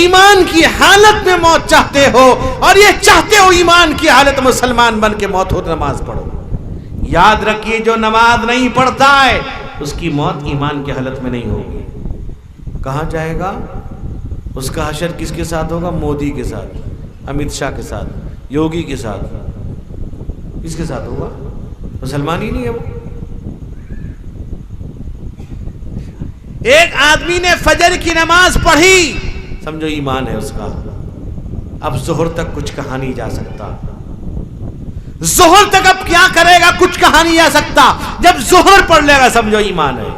ایمان کی حالت میں موت چاہتے ہو اور یہ چاہتے ہو ایمان کی حالت مسلمان بن کے موت ہو تو نماز پڑھو. یاد رکھیے جو نماز نہیں پڑھتا ہے اس کی موت ایمان کی حالت میں نہیں ہوگی. کہاں جائے گا؟ اس کا حشر کس کے ساتھ ہوگا؟ مودی کے ساتھ, امت شاہ کے ساتھ, یوگی کے ساتھ. کس کے ساتھ ہوگا؟ مسلمان ہی نہیں ہے وہ. ایک آدمی نے فجر کی نماز پڑھی, سمجھو ایمان ہے اس کا, اب ظہر تک کچھ کہا نہیں جا سکتا. ظہر تک اب کیا کرے گا؟ کچھ کہا نہیں جا سکتا. جب ظہر پڑھ لے گا سمجھو ایمان ہے.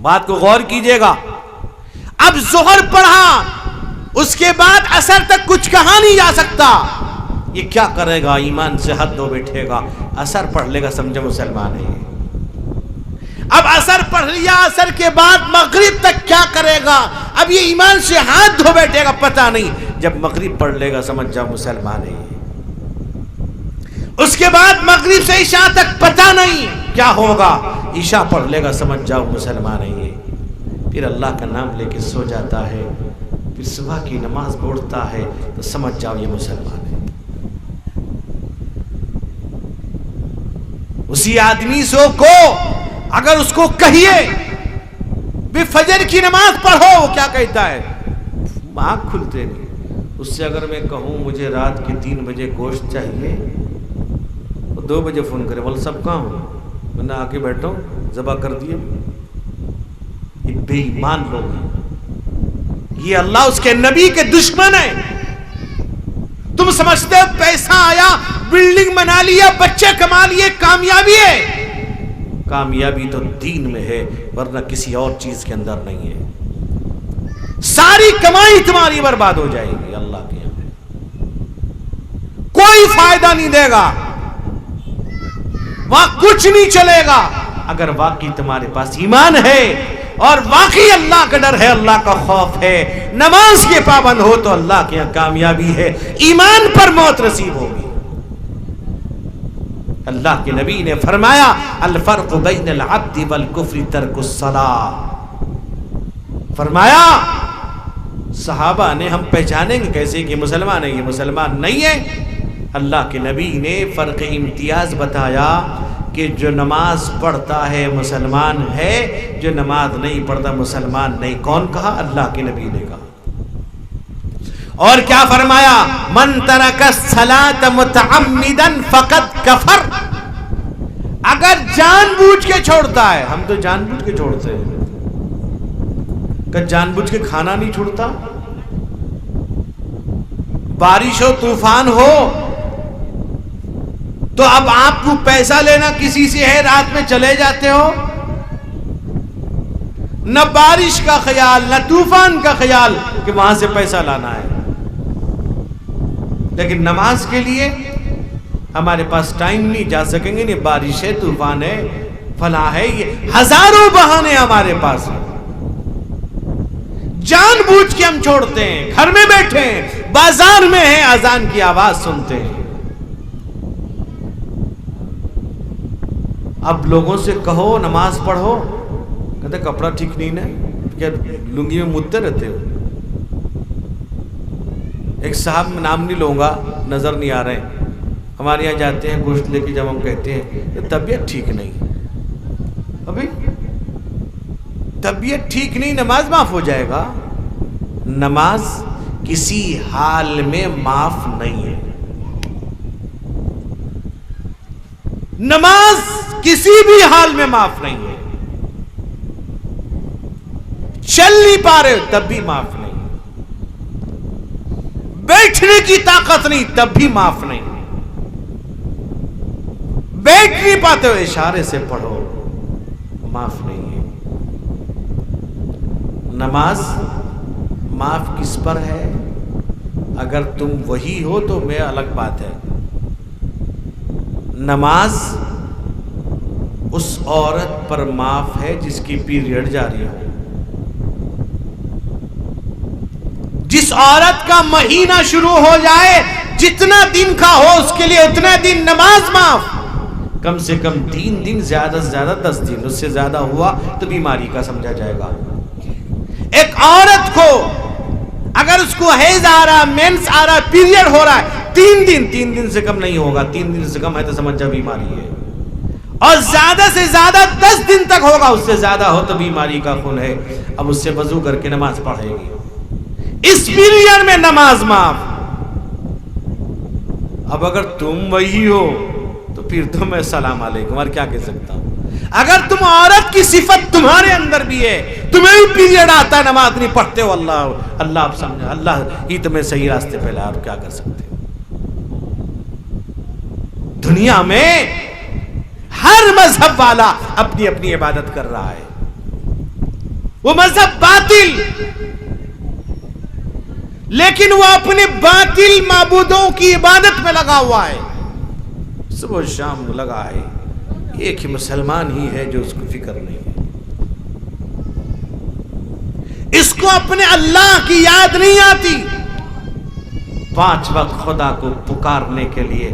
بات کو غور کیجئے گا. اب ظہر پڑھا, اس کے بعد عصر تک کچھ کہا نہیں جا سکتا. یہ کیا کرے گا؟ ایمان سے حد دھو بیٹھے گا. عصر پڑھ لے گا سمجھو مسلمان ہے. اب عصر پڑھ لیا, عصر کے بعد مغرب تک کیا کرے گا؟ اب یہ ایمان سے ہاتھ دھو بیٹھے گا, پتہ نہیں. جب مغرب پڑھ لے گا سمجھ جاؤ مسلمان ہے. اس کے بعد مغرب سے عشاء تک پتہ نہیں کیا ہوگا, عشاء پڑھ لے گا سمجھ جاؤ مسلمان ہے. پھر اللہ کا نام لے کے سو جاتا ہے, پھر صبح کی نماز پڑھتا ہے تو سمجھ جاؤ یہ مسلمان ہے. اسی آدمی کو اگر اس کو کہیے بھی فجر کی نماز پڑھو, وہ کیا کہتا ہے؟ آنکھ کھلتے نہیں. اس سے اگر میں کہوں مجھے رات کے 3 بجے گوشت چاہیے, وہ 2 بجے فون کرے, بول سب کہاں ہوں, میں نے آ کے بیٹھا ہوں, ذبح کر دیے. یہ بے ایمان لوگ ہیں, یہ اللہ اس کے نبی کے دشمن ہیں. تم سمجھتے ہو پیسہ آیا, بلڈنگ بنا لیا, بچے کما لیے, کامیابی ہے. کامیابی تو دین میں ہے, ورنہ کسی اور چیز کے اندر نہیں ہے. ساری کمائی تمہاری برباد ہو جائے گی اللہ کے یہاں, کوئی فائدہ نہیں دے گا, وہاں کچھ نہیں چلے گا. اگر واقعی تمہارے پاس ایمان ہے اور واقعی اللہ کا ڈر ہے, اللہ کا خوف ہے, نماز کے پابند ہو تو اللہ کے یہاں کامیابی ہے, ایمان پر موت نصیب ہوگی. اللہ کے نبی نے فرمایا الفرق بین العبد والکفر ترک الصلاۃ. فرمایا صحابہ نے ہم پہچانیں گے کیسے کہ مسلمان ہے, یہ مسلمان نہیں ہے. اللہ کے نبی نے فرق امتیاز بتایا کہ جو نماز پڑھتا ہے مسلمان ہے, جو نماز نہیں پڑھتا مسلمان نہیں. کون کہا؟ اللہ کے نبی نے کہا. اور کیا فرمایا؟ من ترک الصلاۃ متعمدا فقد کفر. اگر جان بوجھ کے چھوڑتا ہے, ہم تو جان بوجھ کے چھوڑتے ہیں, کہ جان بوجھ کے کھانا نہیں چھوڑتا. بارش ہو, طوفان ہو, تو اب آپ کو پیسہ لینا کسی سے ہے, رات میں چلے جاتے ہو, نہ بارش کا خیال نہ طوفان کا خیال کہ وہاں سے پیسہ لانا ہے. لیکن نماز کے لیے ہمارے پاس ٹائم نہیں, جا سکیں گے نہیں, بارش ہے, طوفان ہے, فلاں ہے, یہ ہزاروں بہانے ہمارے پاس ہیں. جان بوجھ کے ہم چھوڑتے ہیں, گھر میں بیٹھے ہیں, بازار میں ہیں, اذان کی آواز سنتے ہیں. اب لوگوں سے کہو نماز پڑھو, کہتے کپڑا ٹھیک نہیں نا, کیا لنگی میں مدتے رہتے ہو. ایک صاحب میں نام نہیں لوں گا, نظر نہیں آ رہے ہیں, ہمارے یہاں جاتے ہیں گوشت لے کے, جب ہم کہتے ہیں طبیعت ٹھیک نہیں, ابھی طبیعت ٹھیک نہیں, نماز معاف ہو جائے گا. نماز کسی حال میں معاف نہیں ہے. نماز کسی بھی حال میں معاف نہیں ہے. چل نہیں پا رہے تب بھی معاف نہیں, بیٹھنے کی طاقت نہیں تب بھی معاف نہیں, بیٹھ نہیں پاتے ہو اشارے سے پڑھو, معاف نہیں ہے. نماز معاف کس پر ہے؟ اگر تم وہی ہو تو میں الگ بات ہے. نماز اس عورت پر معاف ہے جس کی پیریڈ جاری ہو. جس عورت کا مہینہ شروع ہو جائے, جتنا دن کا ہو اس کے لیے اتنا دن نماز معاف. کم سے کم 3 دن, زیادہ سے زیادہ 10 دن, اس سے زیادہ ہوا تو بیماری کا سمجھا جائے گا. ایک عورت کو اگر اس کو حیض آ رہا، مینس آ رہا، پیریڈ ہو رہا ہے، 3 دن سے کم نہیں ہوگا، 3 دن سے کم ہے تو سمجھ جا بیماری ہے، اور زیادہ سے زیادہ 10 دن تک ہوگا، اس سے زیادہ ہو تو بیماری کا خون ہے. اب اس سے وضو کر کے نماز پڑھے گی، اس پیریڈ میں نماز معاف. اب اگر تم وہی ہو تو پھر تو میں السلام علیکم اور کیا کہہ سکتا ہوں. اگر تم عورت کی صفت تمہارے اندر بھی ہے، تمہیں بھی پیریڈ آتا ہے، نماز نہیں پڑھتے ہو، اللہ آپ سمجھا، اللہ ہی تمہیں صحیح راستے پہ لایا، اور کیا کر سکتے ہو. دنیا میں ہر مذہب والا اپنی اپنی عبادت کر رہا ہے، وہ مذہب باطل، لیکن وہ اپنے باطل معبودوں کی عبادت میں لگا ہوا ہے، صبح و شام لگا ہے. ایک ہی مسلمان ہی ہے جو اس کو فکر نہیں ہے، اس کو اپنے اللہ کی یاد نہیں آتی. 5 وقت خدا کو پکارنے کے لیے،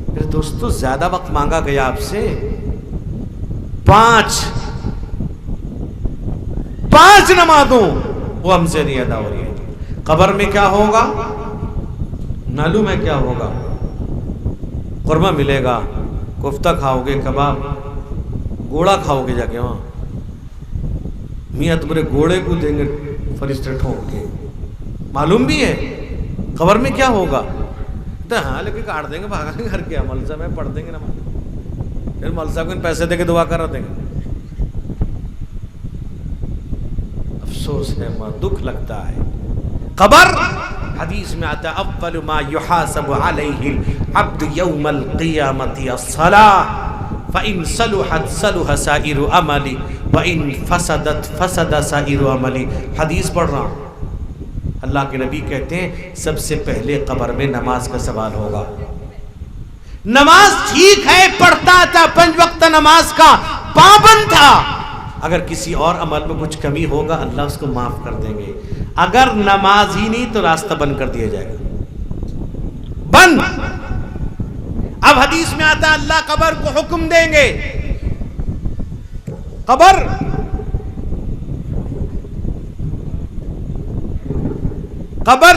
پھر دوستو زیادہ وقت مانگا گیا آپ سے. 5 نمازوں وہ ہم سے نہیں ادا ہو رہی ہے. قبر میں کیا ہوگا، معلوم ہے کیا ہوگا؟ قربہ ملے گا، کفتہ کھاؤ گے، کباب، گوڑا کھاؤ گے جا کے وہاں. میاں تمہارے گوڑے کو دیں گے فرشتے ٹھونک کے. معلوم بھی ہے قبر میں کیا ہوگا. تو ہاں لیکن کاٹ دیں گے، بھاگا گے گھر کے، ملزہ میں پڑھ دیں گے نماز، پھر ملزہ کو پیسے دے کے دعا کرا دیں گے. افسوس ہے، دکھ لگتا ہے. قبر حدیث میں آتا ہے اول ما یحاسب علیہ العبد یوم القیامت الصلاۃ فإن صلحت صلح سائر عملی وإن فسدت فسد سائر عملی. حدیث پڑھ رہا ہوں. اللہ کے نبی کہتے ہیں سب سے پہلے قبر میں نماز کا سوال ہوگا. نماز ٹھیک ہے، پڑھتا تھا، 5 وقت نماز کا پابند تھا، اگر کسی اور عمل میں کچھ کمی ہوگا اللہ اس کو معاف کر دیں گے. اگر نماز ہی نہیں تو راستہ بند کر دیا جائے گا، بند. اب حدیث میں آتا اللہ قبر کو حکم دیں گے، قبر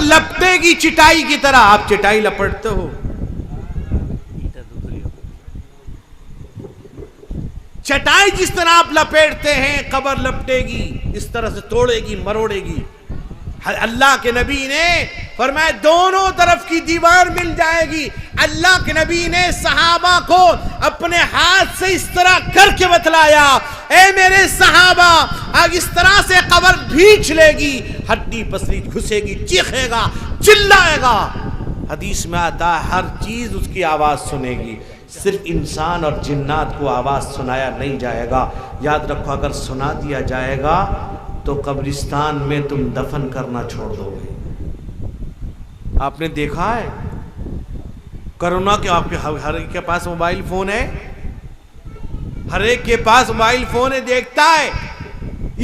لپٹے گی چٹائی کی طرح. آپ چٹائی لپٹتے ہو، چٹائی جس طرح آپ لپیٹتے ہیں قبر لپٹے گی، اس طرح سے توڑے گی، مروڑے گی. اللہ کے نبی نے فرمایا دونوں طرف کی دیوار مل جائے گی. اللہ کے نبی نے صحابہ کو اپنے ہاتھ سے اس طرح کر کے بتلایا، اے میرے صحابہ، آج اس طرح سے قبر بھینچ لے گی، ہڈی پسلی گھسے گی، چیخے گا، چلائے گا. حدیث میں آتا ہے ہر چیز اس کی آواز سنے گی، صرف انسان اور جنات کو آواز سنایا نہیں جائے گا. یاد رکھو اگر سنا دیا جائے گا تو قبرستان میں تم دفن کرنا چھوڑ دو گے. آپ نے دیکھا ہے کرونا کے، آپ کے ہر ایک کے پاس موبائل فون ہے، ہر ایک کے پاس موبائل فون ہے، دیکھتا ہے.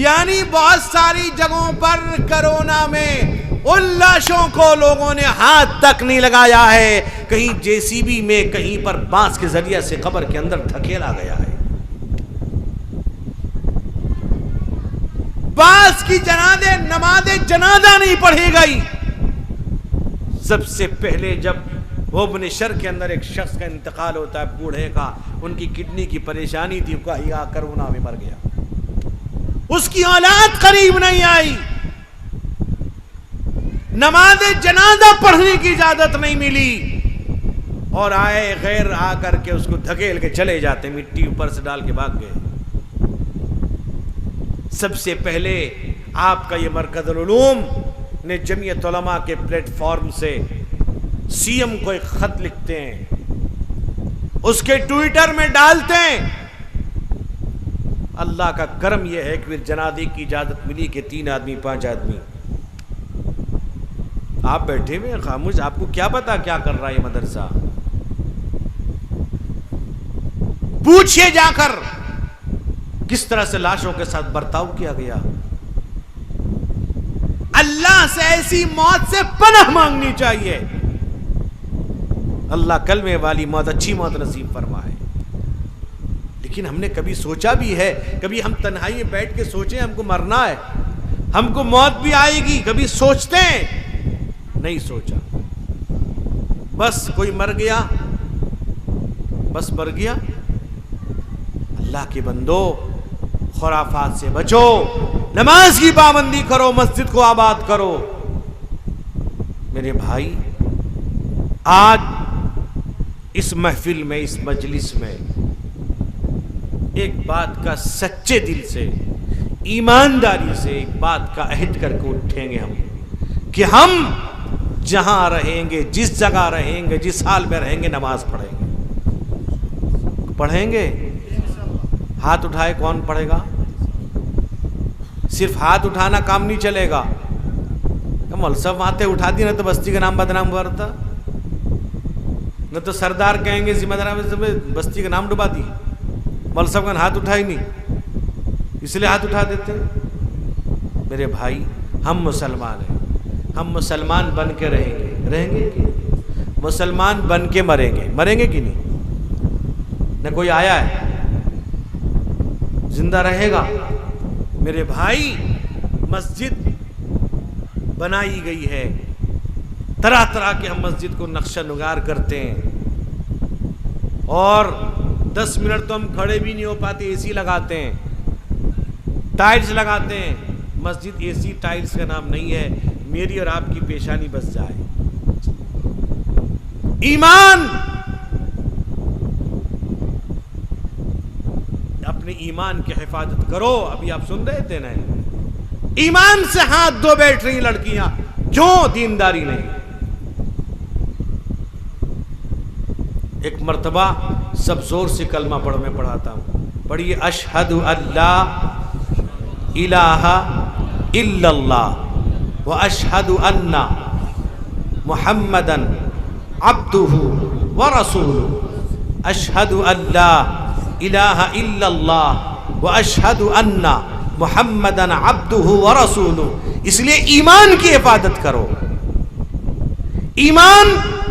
یعنی بہت ساری جگہوں پر کرونا میں ان لاشوں کو لوگوں نے ہاتھ تک نہیں لگایا ہے، کہیں JCB میں، کہیں پر بانس کے ذریعے سے قبر کے اندر دھکیلا گیا ہے. باس کی نماز جنازہ نہیں پڑھی گئی. سب سے پہلے جب بھوبنیشور کے اندر ایک شخص کا انتقال ہوتا ہے، بوڑھے کا، ان کی کڈنی کی پریشانی تھی، کرونا میں مر گیا، اس کی اولاد قریب نہیں آئی، نماز جنازہ پڑھنے کی اجازت نہیں ملی، اور آئے غیر آ کر کے اس کو دھکیل کے چلے جاتے، مٹی اوپر سے ڈال کے بھاگ گئے. سب سے پہلے آپ کا یہ مرکز العلوم نے جمعیت علماء کے پلیٹ فارم سے CM کو ایک خط لکھتے ہیں، اس کے ٹویٹر میں ڈالتے ہیں. اللہ کا کرم یہ ہے کہ جنازے کی اجازت ملی کہ 3 آدمی 5 آدمی. آپ بیٹھے ہوئے خاموش، آپ کو کیا پتا کیا کر رہا ہے یہ مدرسہ. پوچھئے جا کر کس طرح سے لاشوں کے ساتھ برتاؤ کیا گیا. اللہ سے ایسی موت سے پناہ مانگنی چاہیے. اللہ کلمے والی موت، اچھی موت نصیب فرمائے. لیکن ہم نے کبھی سوچا بھی ہے، کبھی ہم تنہائی میں بیٹھ کے سوچیں ہم کو مرنا ہے، ہم کو موت بھی آئے گی، کبھی سوچتے ہیں؟ نہیں سوچا، بس کوئی مر گیا، بس مر گیا۔ اللہ کے بندو، خرافات سے بچو، نماز کی پابندی کرو، مسجد کو آباد کرو۔ میرے بھائی، آج اس محفل میں، اس مجلس میں ایک بات کا سچے دل سے، ایمانداری سے ایک بات کا عہد کر کے اٹھیں گے ہم، کہ ہم جہاں رہیں گے، جس جگہ رہیں گے، جس حال میں رہیں گے، نماز پڑھیں گے۔ پڑھیں گے؟ ہاتھ اٹھائے کون پڑھے گا؟ صرف ہاتھ اٹھانا کام نہیں چلے گا۔ مول صاحب ہاتھیں اٹھا دی نہ تو بستی کا نام بدنام ہوا رہتا، نہ تو سردار کہیں گے ذمہ دار بستی کا نام ڈبا دی۔ مول صاحب کا ہاتھ اٹھائی نہیں، اس لیے ہاتھ اٹھا دیتے۔ میرے بھائی، ہم مسلمان ہیں، ہم مسلمان بن کے رہیں گے کہ مسلمان بن کے مریں گے کہ نہیں؟ نہ کوئی آیا ہے زندہ رہے گا؟ میرے بھائی، مسجد بنائی گئی ہے، طرح طرح کے ہم مسجد کو نقشہ نگار کرتے ہیں، اور 10 منٹ تو ہم کھڑے بھی نہیں ہو پاتے، اے سی لگاتے ہیں، ٹائلز لگاتے ہیں۔ مسجد اے سی ٹائلز کا نام نہیں ہے، میری اور آپ کی پیشانی بس جائے۔ ایمان، اپنے ایمان کی حفاظت کرو۔ ابھی آپ سن رہے تھے نا، ایمان سے ہاتھ دھو بیٹھ رہی لڑکیاں، کیوں؟ دینداری نہیں۔ ایک مرتبہ سب زور سے کلمہ پڑھ، میں پڑھاتا ہوں، پڑھیے، اشہد اللہ الہ الا اللہ واشہد ان محمدن عبدہ ورسولہ۔ اشہد اللہ الہ الا اللہ واشہد ان محمدن عبدہ ورسولہ۔ اس لیے ایمان کی حفاظت کرو۔ ایمان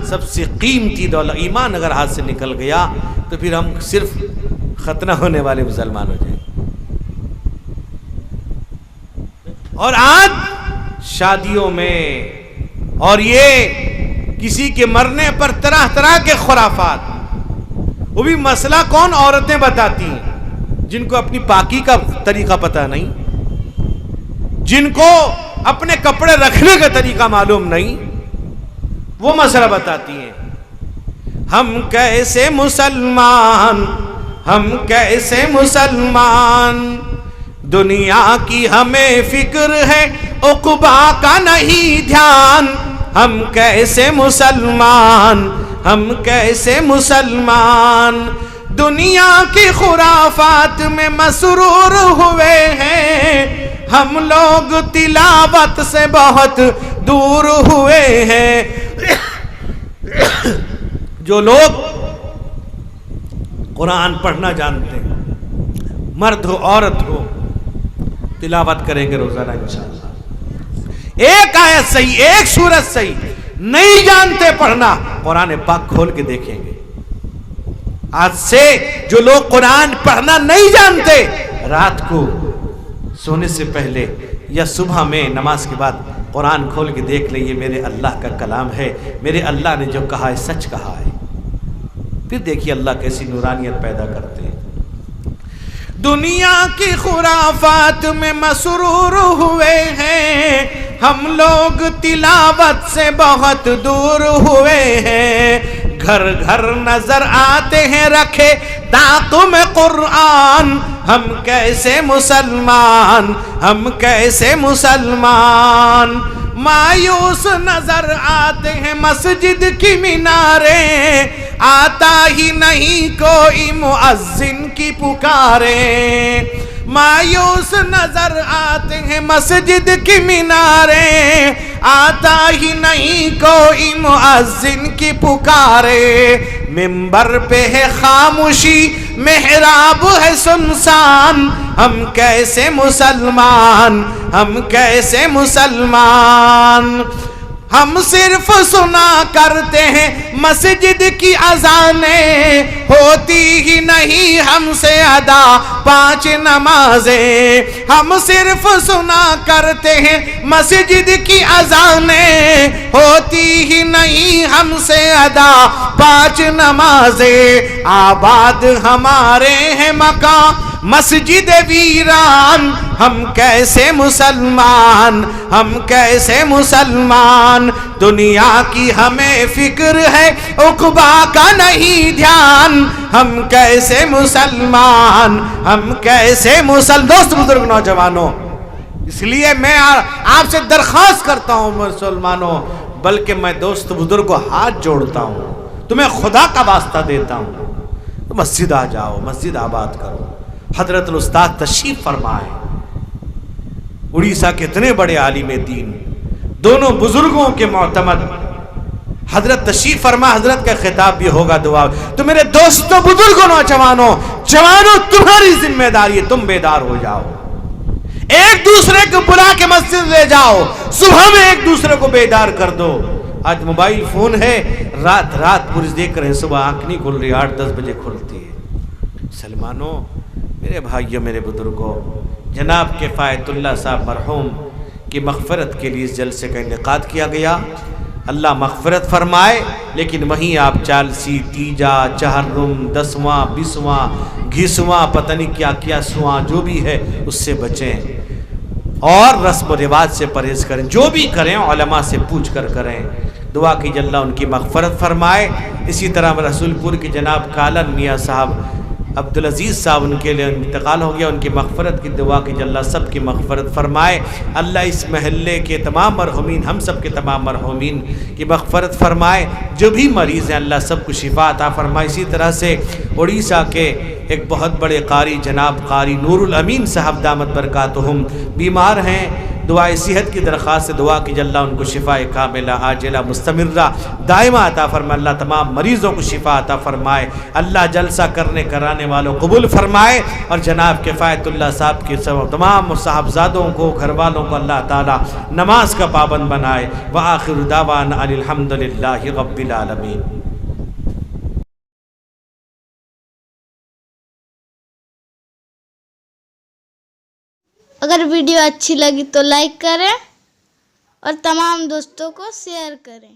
سب سے قیمتی دولت۔ ایمان اگر ہاتھ سے نکل گیا تو پھر ہم صرف ختنہ ہونے والے مسلمان ہو جائیں۔ اور آج شادیوں میں اور یہ کسی کے مرنے پر طرح طرح کے خرافات، وہ بھی مسئلہ کون؟ عورتیں بتاتی ہیں، جن کو اپنی پاکی کا طریقہ پتہ نہیں، جن کو اپنے کپڑے رکھنے کا طریقہ معلوم نہیں، وہ مسئلہ بتاتی ہیں۔ ہم کیسے مسلمان، ہم کیسے مسلمان، دنیا کی ہمیں فکر ہے، عقبا کا نہیں دھیان۔ ہم کیسے مسلمان، ہم کیسے مسلمان، دنیا کی خرافات میں مسرور ہوئے ہیں، ہم لوگ تلاوت سے بہت دور ہوئے ہیں۔ جو لوگ قرآن پڑھنا جانتے ہیں، مرد ہو عورت ہو، تلاوت کریں گے روزانہ انشاءاللہ۔ ایک آیت صحیح، ایک سورت صحیح نہیں جانتے پڑھنا، قرآن پاک کھول کے دیکھیں گے۔ آج سے جو لوگ قرآن پڑھنا نہیں جانتے، رات کو سونے سے پہلے یا صبح میں نماز کے بعد قرآن کھول کے دیکھ لیں، یہ میرے اللہ کا کلام ہے، میرے اللہ نے جو کہا ہے سچ کہا ہے۔ پھر دیکھیے اللہ کیسی نورانیت پیدا کرتے ہیں۔ دنیا کی خرافات میں مسرور ہوئے ہیں، ہم لوگ تلاوت سے بہت دور ہوئے ہیں۔ گھر گھر نظر آتے ہیں رکھے دانتوں میں قرآن، ہم کیسے مسلمان، ہم کیسے مسلمان۔ مایوس نظر آتے ہیں مسجد کی میناریں، آتا ہی نہیں کوئی مؤذن کی پکاریں۔ مایوس نظر آتے ہیں مسجد کی میناریں، آتا ہی نہیں کوئی مؤذن کی پکارے۔ منبر پہ ہے خاموشی، محراب ہے سنسان، ہم کیسے مسلمان، ہم کیسے مسلمان۔ ہم صرف سنا کرتے ہیں مسجد کی اذانیں، ہوتی ہی نہیں ہم سے ادا 5 نمازیں، ہم صرف سنا کرتے ہیں مسجد کی اذانیں، ہوتی ہی نہیں ہم سے ادا 5 نمازیں، آباد ہمارے ہیں مکان مسجد ویران، ہم کیسے مسلمان، ہم کیسے مسلمان، دنیا کی ہمیں فکر ہے عقبا کا نہیں دھیان، ہم کیسے مسلمان، ہم کیسے دوست بزرگ نوجوانوں، اس لیے میں آپ سے درخواست کرتا ہوں مسلمانوں، بلکہ میں دوست بزرگ کو ہاتھ جوڑتا ہوں، تمہیں خدا کا واسطہ دیتا ہوں، تو مسجد آ جاؤ، مسجد آباد کرو۔ حضرت الاستاذ تشریف فرمائے، اڑیسہ کے اتنے بڑے عالم دین، دونوں بزرگوں کے معتمد حضرت تشریف فرما، حضرت کا خطاب بھی ہوگا دعا۔ تو میرے دوستوں بزرگوں نوجوانوں، جوانوں تمہاری ذمہ داری ہے، تم بیدار ہو جاؤ، ایک دوسرے کو بلا کے مسجد لے جاؤ، صبح میں ایک دوسرے کو بیدار کر دو۔ آج موبائل فون ہے، رات پوری دیکھ رہے ہیں، صبح آنکھ نہیں کھل رہی، 8-10 بجے کھلتی ہے۔ مسلمانوں، میرے بھائیوں، میرے بزرگوں، جناب کفایت اللہ صاحب مرحوم کی مغفرت کے لیے اس جلسے کا انعقاد کیا گیا، اللہ مغفرت فرمائے، لیکن وہیں آپ چالسی، تیجا، چہرم، 10واں 20واں گھیسواں پتہ نہیں کیا کیا سواں جو بھی ہے اس سے بچیں، اور رسم و رواج سے پرہیز کریں، جو بھی کریں علماء سے پوچھ کر کریں، دعا کی اللہ ان کی مغفرت فرمائے۔ اسی طرح رسول پور کے جناب کالن میاں صاحب عبدالعزیز صاحب، ان کے لیے انتقال ہو گیا، ان کی مغفرت کی دعا کی اللہ سب کی مغفرت فرمائے، اللہ اس محلے کے تمام مرحومین، ہم سب کے تمام مرحومین کی مغفرت فرمائے، جو بھی مریض ہیں اللہ سب کو شفا عطا فرمائے۔ اسی طرح سے اڑیسہ کے ایک بہت بڑے قاری جناب قاری نور الامین صاحب دامت برکاتہم بیمار ہیں، دعائے صحت کی درخواست سے دعا کی اللہ ان کو شفا کاملہ عاجلہ مستمرہ دائمہ عطا فرمائے، اللہ تمام مریضوں کو شفا عطا فرمائے، اللہ جلسہ کرنے کرانے والوں قبول فرمائے، اور جناب کفایت اللہ صاحب کے تمام صاحبزادوں کو، گھر والوں کو اللہ تعالی نماز کا پابند بنائے۔ وآخر دعوانا ان الحمدللہ رب العالمین۔ اگر ویڈیو اچھی لگی تو لائک کریں اور تمام دوستوں کو شیئر کریں۔